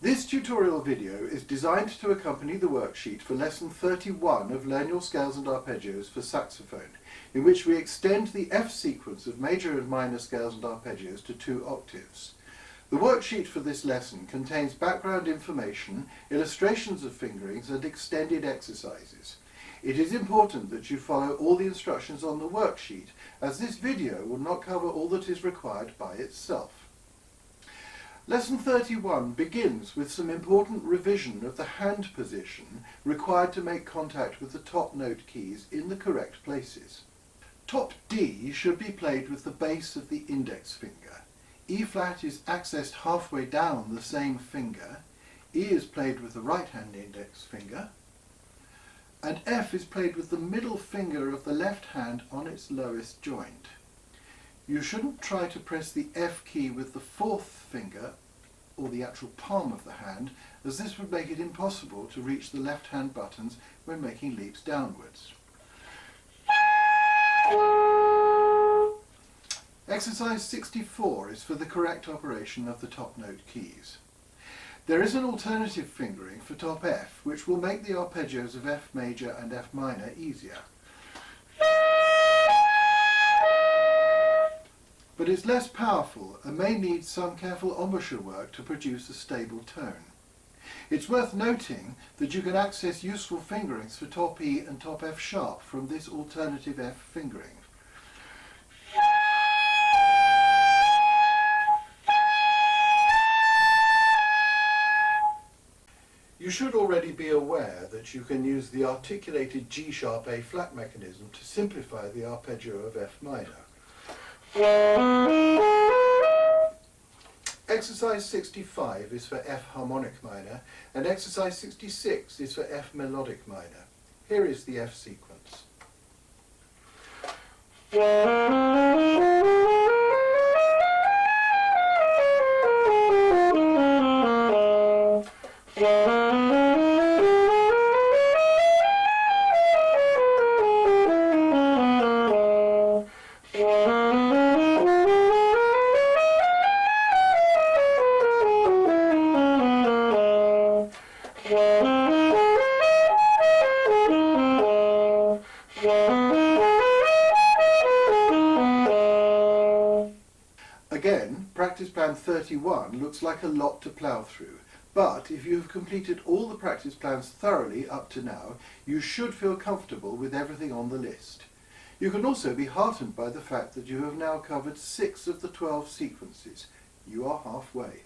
This tutorial video is designed to accompany the worksheet for lesson 31 of Learn Your Scales and Arpeggios for Saxophone, in which we extend the F sequence of major and minor scales and arpeggios to 2 octaves. The worksheet for this lesson contains background information, illustrations of fingerings and extended exercises. It is important that you follow all the instructions on the worksheet, as this video will not cover all that is required by itself. Lesson 31 begins with some important revision of the hand position required to make contact with the top note keys in the correct places. Top D should be played with the base of the index finger. E flat is accessed halfway down the same finger. E is played with the right hand index finger. And F is played with the middle finger of the left hand on its lowest joint. You shouldn't try to press the F key with the 4th finger or the actual palm of the hand, as this would make it impossible to reach the left hand buttons when making leaps downwards. Exercise 64 is for the correct operation of the top note keys. There is an alternative fingering for top F, which will make the arpeggios of F major and F minor easier. But it's less powerful and may need some careful embouchure work to produce a stable tone. It's worth noting that you can access useful fingerings for top E and top F sharp from this alternative F fingering. You should already be aware that you can use the articulated G sharp A flat mechanism to simplify the arpeggio of F minor. Exercise 65 is for F harmonic minor and exercise 66 is for F melodic minor. Here is the F sequence. Again, practice plan 31 looks like a lot to plough through, but if you have completed all the practice plans thoroughly up to now, you should feel comfortable with everything on the list. You can also be heartened by the fact that you have now covered 6 of the 12 sequences. You are halfway.